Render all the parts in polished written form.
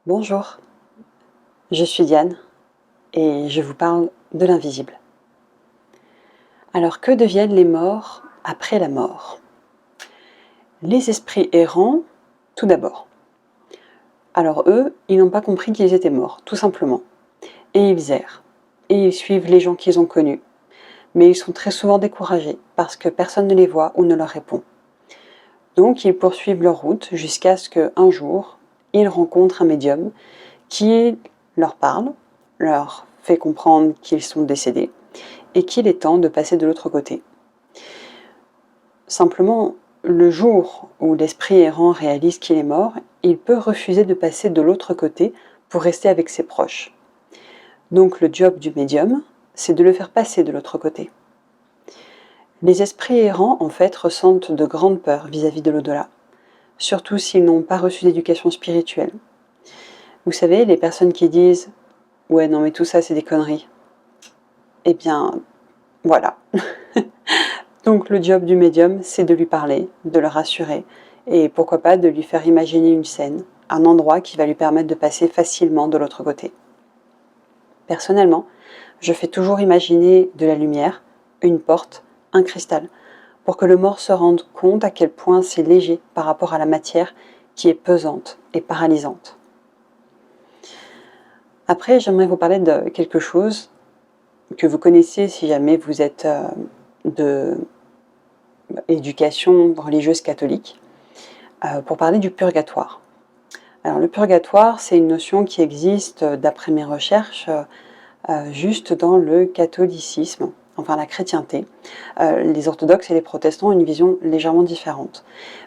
Bonjour, je suis Diane et je vous parle de l'invisible. Alors que deviennent les morts après la mort? Les esprits errants, tout d'abord. Alors eux, ils n'ont pas compris qu'ils étaient morts, tout simplement. Et ils errent. Et ils suivent les gens qu'ils ont connus. Mais ils sont très souvent découragés parce que personne ne les voit ou ne leur répond. Donc ils poursuivent leur route jusqu'à ce qu'un jour, ils rencontrent un médium qui leur parle, leur fait comprendre qu'ils sont décédés et qu'il est temps de passer de l'autre côté. Simplement, le jour où l'esprit errant réalise qu'il est mort, il peut refuser de passer de l'autre côté pour rester avec ses proches. Donc le job du médium, c'est de le faire passer de l'autre côté. Les esprits errants, en fait, ressentent de grandes peurs vis-à-vis de l'au-delà, surtout s'ils n'ont pas reçu d'éducation spirituelle. Vous savez, les personnes qui disent « Ouais, non mais tout ça c'est des conneries », eh bien, voilà. Donc le job du médium, c'est de lui parler, de le rassurer, et pourquoi pas de lui faire imaginer une scène, un endroit qui va lui permettre de passer facilement de l'autre côté. Personnellement, je fais toujours imaginer de la lumière, une porte, un cristal, pour que le mort se rende compte à quel point c'est léger par rapport à la matière qui est pesante et paralysante. Après, j'aimerais vous parler de quelque chose que vous connaissez si jamais vous êtes de éducation religieuse catholique, pour parler du purgatoire. Alors le purgatoire, c'est une notion qui existe, d'après mes recherches, juste dans le catholicisme, enfin la chrétienté. Les orthodoxes et les protestants ont une vision légèrement différente.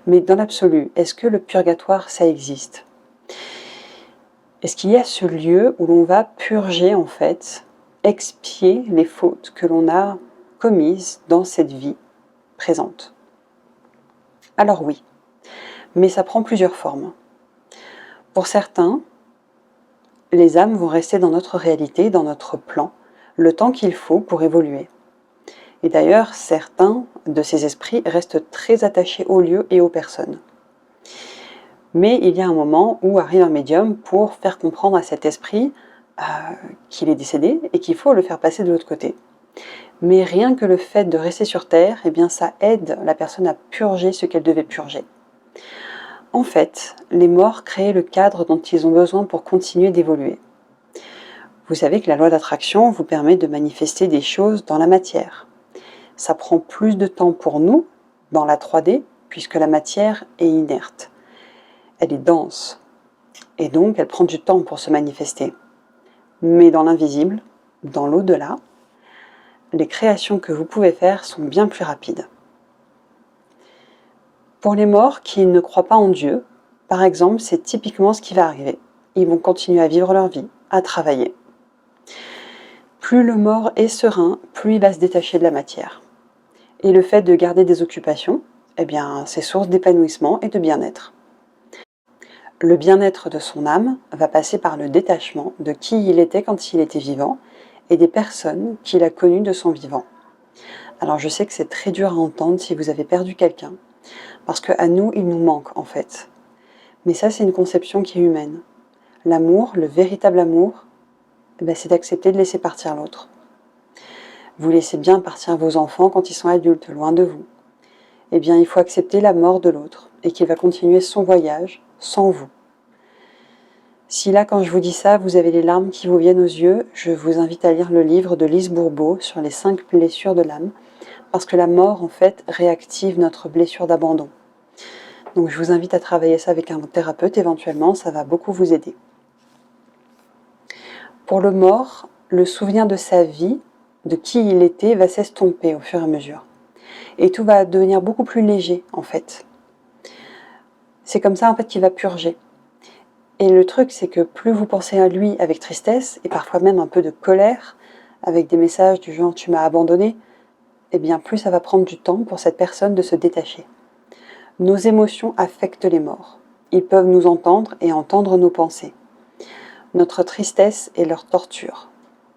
Mais dans l'absolu, est-ce que le purgatoire, ça existe? Est-ce qu'il y a ce lieu où l'on va purger, en fait, expier les fautes que l'on a commises dans cette vie présente? Alors oui, mais ça prend plusieurs formes. Pour certains, les âmes vont rester dans notre réalité, dans notre plan, le temps qu'il faut pour évoluer. Et d'ailleurs, certains de ces esprits restent très attachés aux lieux et aux personnes. Mais il y a un moment où arrive un médium pour faire comprendre à cet esprit qu'il est décédé et qu'il faut le faire passer de l'autre côté. Mais rien que le fait de rester sur Terre, eh bien, ça aide la personne à purger ce qu'elle devait purger. En fait, les morts créent le cadre dont ils ont besoin pour continuer d'évoluer. Vous savez que la loi d'attraction vous permet de manifester des choses dans la matière. Ça prend plus de temps pour nous, dans la 3D, puisque la matière est inerte. Elle est dense, et donc elle prend du temps pour se manifester. Mais dans l'invisible, dans l'au-delà, les créations que vous pouvez faire sont bien plus rapides. Pour les morts qui ne croient pas en Dieu, par exemple, c'est typiquement ce qui va arriver. Ils vont continuer à vivre leur vie, à travailler. Plus le mort est serein, plus il va se détacher de la matière. Et le fait de garder des occupations, eh bien, c'est source d'épanouissement et de bien-être. Le bien-être de son âme va passer par le détachement de qui il était quand il était vivant et des personnes qu'il a connues de son vivant. Alors je sais que c'est très dur à entendre si vous avez perdu quelqu'un, parce qu'à nous, il nous manque en fait. Mais ça, c'est une conception qui est humaine. L'amour, le véritable amour, c'est d'accepter de laisser partir l'autre. Vous laissez bien partir vos enfants quand ils sont adultes, loin de vous. Eh bien, il faut accepter la mort de l'autre et qu'il va continuer son voyage sans vous. Si là, quand je vous dis ça, vous avez les larmes qui vous viennent aux yeux, je vous invite à lire le livre de Lise Bourbeau sur les 5 blessures de l'âme, parce que la mort, en fait, réactive notre blessure d'abandon. Donc je vous invite à travailler ça avec un thérapeute éventuellement, ça va beaucoup vous aider. Pour le mort, le souvenir de sa vie, de qui il était, va s'estomper au fur et à mesure. Et tout va devenir beaucoup plus léger, en fait. C'est comme ça, en fait, qu'il va purger. Et le truc, c'est que plus vous pensez à lui avec tristesse, et parfois même un peu de colère, avec des messages du genre « tu m'as abandonné », eh bien plus ça va prendre du temps pour cette personne de se détacher. Nos émotions affectent les morts. Ils peuvent nous entendre et entendre nos pensées. Notre tristesse est leur torture,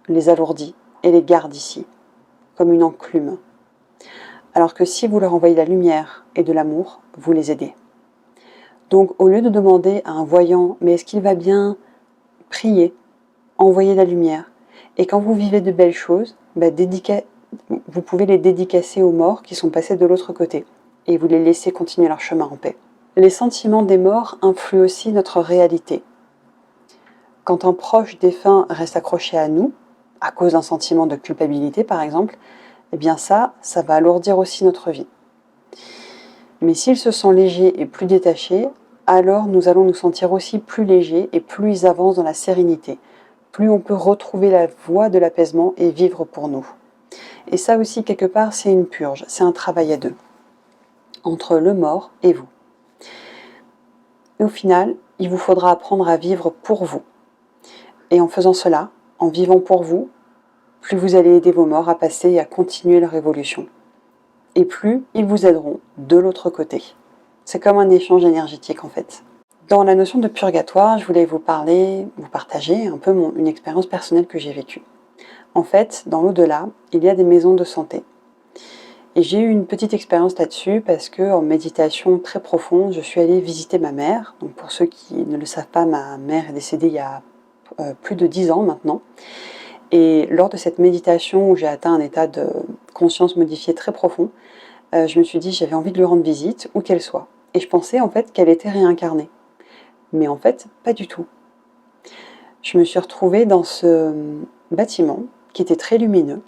les alourdit et les garde ici, comme une enclume. Alors que si vous leur envoyez de la lumière et de l'amour, vous les aidez. Donc au lieu de demander à un voyant « mais est-ce qu'il va bien ? priez, envoyez la lumière. Et quand vous vivez de belles choses, vous pouvez les dédicacer aux morts qui sont passés de l'autre côté et vous les laissez continuer leur chemin en paix. Les sentiments des morts influent aussi notre réalité. Quand un proche défunt reste accroché à nous, à cause d'un sentiment de culpabilité par exemple, eh bien ça va alourdir aussi notre vie. Mais s'il se sent léger et plus détaché, alors nous allons nous sentir aussi plus légers et plus ils avancent dans la sérénité, plus on peut retrouver la voie de l'apaisement et vivre pour nous. Et ça aussi, quelque part, c'est une purge, c'est un travail à deux, entre le mort et vous. Et au final, il vous faudra apprendre à vivre pour vous. Et en faisant cela, en vivant pour vous, plus vous allez aider vos morts à passer et à continuer leur évolution. Et plus ils vous aideront de l'autre côté. C'est comme un échange énergétique en fait. Dans la notion de purgatoire, je voulais vous partager un peu une expérience personnelle que j'ai vécue. En fait, dans l'au-delà, il y a des maisons de santé. Et j'ai eu une petite expérience là-dessus parce que en méditation très profonde, je suis allée visiter ma mère. Donc pour ceux qui ne le savent pas, ma mère est décédée il y a plus de 10 ans maintenant. Et lors de cette méditation où j'ai atteint un état de conscience modifié très profond, je me suis dit j'avais envie de lui rendre visite, où qu'elle soit. Et je pensais en fait qu'elle était réincarnée. Mais en fait, pas du tout. Je me suis retrouvée dans ce bâtiment qui était très lumineux,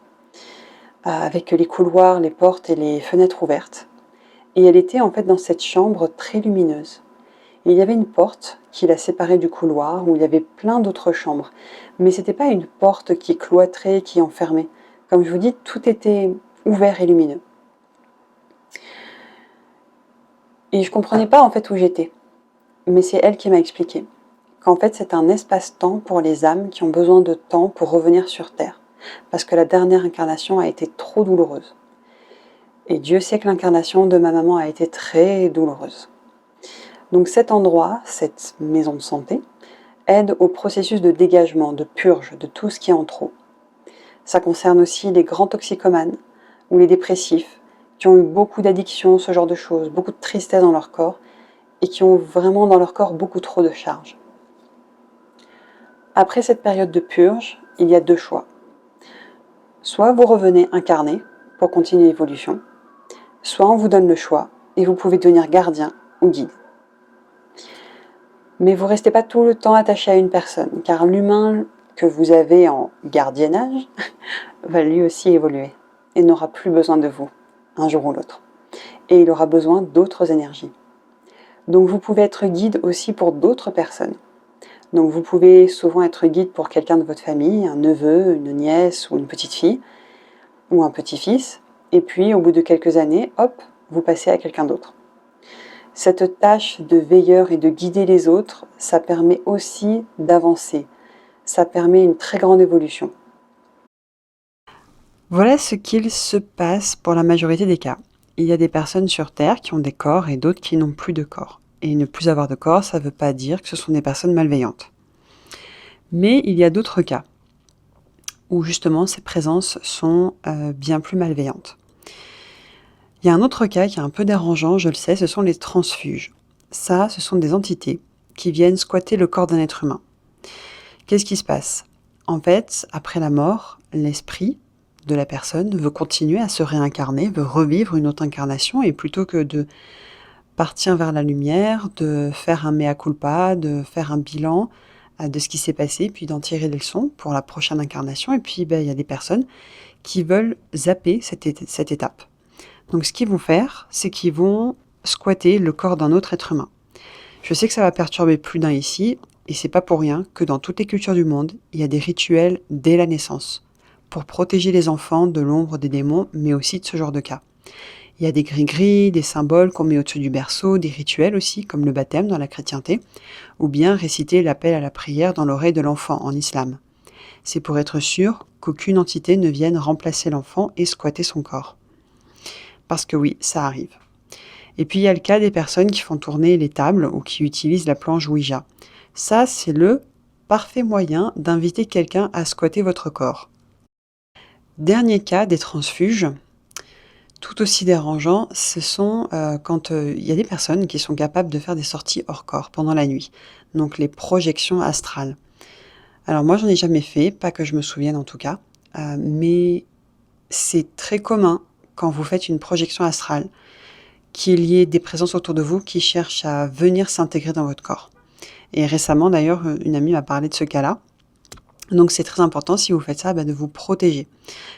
avec les couloirs, les portes et les fenêtres ouvertes. Et elle était en fait dans cette chambre très lumineuse. Et il y avait une porte qui la séparait du couloir où il y avait plein d'autres chambres. Mais c'était pas une porte qui cloîtrait, qui enfermait. Comme je vous dis, tout était ouvert et lumineux. Et je comprenais pas en fait où j'étais. Mais c'est elle qui m'a expliqué qu'en fait c'est un espace-temps pour les âmes qui ont besoin de temps pour revenir sur Terre. Parce que la dernière incarnation a été trop douloureuse. Et Dieu sait que l'incarnation de ma maman a été très douloureuse. Donc cet endroit, cette maison de santé, aide au processus de dégagement, de purge de tout ce qui est en trop. Ça concerne aussi les grands toxicomanes ou les dépressifs qui ont eu beaucoup d'addictions, ce genre de choses, beaucoup de tristesse dans leur corps et qui ont vraiment dans leur corps beaucoup trop de charges. Après cette période de purge, il y a deux choix. Soit vous revenez incarné pour continuer l'évolution, soit on vous donne le choix et vous pouvez devenir gardien ou guide. Mais vous ne restez pas tout le temps attaché à une personne, car l'humain que vous avez en gardiennage va lui aussi évoluer et n'aura plus besoin de vous, un jour ou l'autre. Et il aura besoin d'autres énergies. Donc vous pouvez être guide aussi pour d'autres personnes. Donc vous pouvez souvent être guide pour quelqu'un de votre famille, un neveu, une nièce ou une petite fille, ou un petit-fils, et puis au bout de quelques années, hop, vous passez à quelqu'un d'autre. Cette tâche de veilleur et de guider les autres, ça permet aussi d'avancer. Ça permet une très grande évolution. Voilà ce qu'il se passe pour la majorité des cas. Il y a des personnes sur Terre qui ont des corps et d'autres qui n'ont plus de corps. Et ne plus avoir de corps, ça ne veut pas dire que ce sont des personnes malveillantes. Mais il y a d'autres cas où justement ces présences sont bien plus malveillantes. Il y a un autre cas qui est un peu dérangeant, je le sais, ce sont les transfuges. Ça, ce sont des entités qui viennent squatter le corps d'un être humain. Qu'est-ce qui se passe? En fait, après la mort, l'esprit de la personne veut continuer à se réincarner, veut revivre une autre incarnation, et plutôt que de partir vers la lumière, de faire un mea culpa, de faire un bilan de ce qui s'est passé, puis d'en tirer des leçons pour la prochaine incarnation. Et puis, il y a des personnes qui veulent zapper cette étape. Donc, ce qu'ils vont faire, c'est qu'ils vont squatter le corps d'un autre être humain. Je sais que ça va perturber plus d'un ici, et c'est pas pour rien que dans toutes les cultures du monde, il y a des rituels dès la naissance, pour protéger les enfants de l'ombre des démons, mais aussi de ce genre de cas. Il y a des gris-gris, des symboles qu'on met au-dessus du berceau, des rituels aussi, comme le baptême dans la chrétienté, ou bien réciter l'appel à la prière dans l'oreille de l'enfant en islam. C'est pour être sûr qu'aucune entité ne vienne remplacer l'enfant et squatter son corps. Parce que oui, ça arrive. Et puis il y a le cas des personnes qui font tourner les tables ou qui utilisent la planche Ouija. Ça, c'est le parfait moyen d'inviter quelqu'un à squatter votre corps. Dernier cas des transfuges, tout aussi dérangeant, ce sont quand il y a des personnes qui sont capables de faire des sorties hors corps pendant la nuit, donc les projections astrales. Alors moi, j'en ai jamais fait, pas que je me souvienne en tout cas, mais c'est très commun quand vous faites une projection astrale, qu'il y ait des présences autour de vous qui cherchent à venir s'intégrer dans votre corps. Et récemment d'ailleurs, une amie m'a parlé de ce cas-là. Donc c'est très important si vous faites ça, de vous protéger.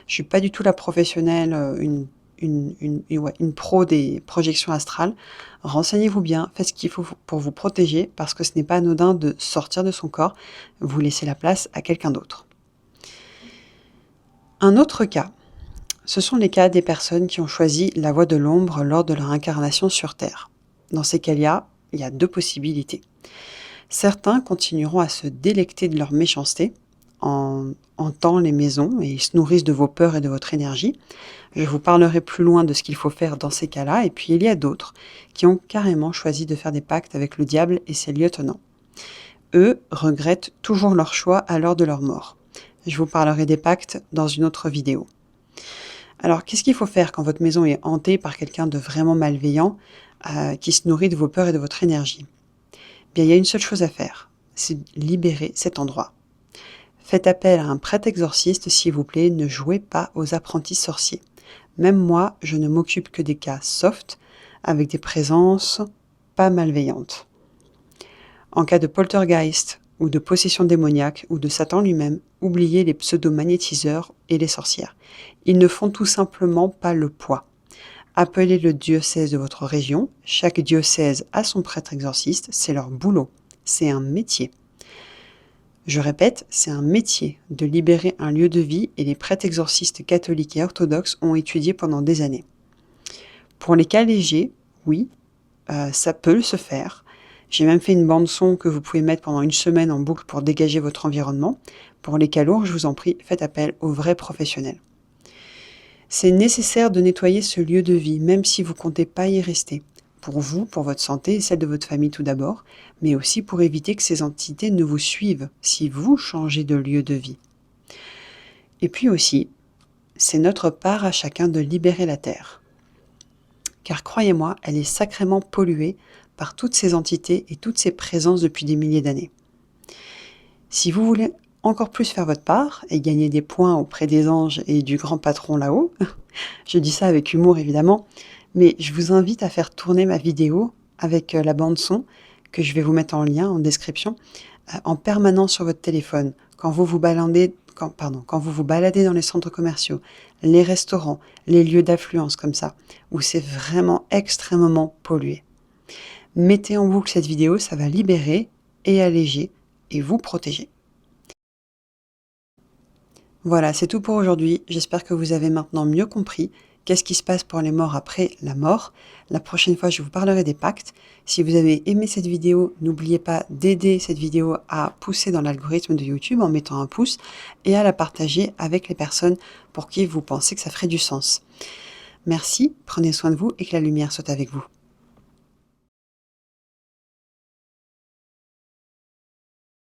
Je suis pas du tout la professionnelle, une pro des projections astrales. Renseignez-vous bien, faites ce qu'il faut pour vous protéger, parce que ce n'est pas anodin de sortir de son corps, vous laissez la place à quelqu'un d'autre. Un autre cas, ce sont les cas des personnes qui ont choisi la voie de l'ombre lors de leur incarnation sur Terre. Dans ces cas-là, il y a deux possibilités. Certains continueront à se délecter de leur méchanceté, en hantant les maisons, et ils se nourrissent de vos peurs et de votre énergie. Je vous parlerai plus loin de ce qu'il faut faire dans ces cas-là, et puis il y a d'autres qui ont carrément choisi de faire des pactes avec le diable et ses lieutenants. Eux regrettent toujours leur choix à l'heure de leur mort. Je vous parlerai des pactes dans une autre vidéo. Alors, qu'est-ce qu'il faut faire quand votre maison est hantée par quelqu'un de vraiment malveillant, qui se nourrit de vos peurs et de votre énergie? Bien, il y a une seule chose à faire, c'est libérer cet endroit. Faites appel à un prêtre exorciste, s'il vous plaît, ne jouez pas aux apprentis sorciers. Même moi, je ne m'occupe que des cas soft, avec des présences pas malveillantes. En cas de poltergeist, ou de possession démoniaque, ou de Satan lui-même, oubliez les pseudo-magnétiseurs et les sorcières. Ils ne font tout simplement pas le poids. Appelez le diocèse de votre région. Chaque diocèse a son prêtre exorciste, c'est leur boulot. C'est un métier. Je répète, c'est un métier de libérer un lieu de vie, et les prêtres exorcistes catholiques et orthodoxes ont étudié pendant des années. Pour les cas légers, oui, ça peut se faire. J'ai même fait une bande son que vous pouvez mettre pendant une semaine en boucle pour dégager votre environnement. Pour les cas lourds, je vous en prie, faites appel aux vrais professionnels. C'est nécessaire de nettoyer ce lieu de vie, même si vous comptez pas y rester. Pour vous, pour votre santé et celle de votre famille tout d'abord, mais aussi pour éviter que ces entités ne vous suivent si vous changez de lieu de vie. Et puis aussi, c'est notre part à chacun de libérer la Terre. Car croyez-moi, elle est sacrément polluée par toutes ces entités et toutes ces présences depuis des milliers d'années. Si vous voulez encore plus faire votre part et gagner des points auprès des anges et du grand patron là-haut, je dis ça avec humour évidemment, mais je vous invite à faire tourner ma vidéo avec la bande son, que je vais vous mettre en lien en description, en permanence sur votre téléphone, quand vous vous baladez dans les centres commerciaux, les restaurants, les lieux d'affluence comme ça, où c'est vraiment extrêmement pollué. Mettez en boucle cette vidéo, ça va libérer et alléger et vous protéger. Voilà, c'est tout pour aujourd'hui. J'espère que vous avez maintenant mieux compris qu'est-ce qui se passe pour les morts après la mort. La prochaine fois, je vous parlerai des pactes. Si vous avez aimé cette vidéo, n'oubliez pas d'aider cette vidéo à pousser dans l'algorithme de YouTube en mettant un pouce et à la partager avec les personnes pour qui vous pensez que ça ferait du sens. Merci, prenez soin de vous et que la lumière soit avec vous.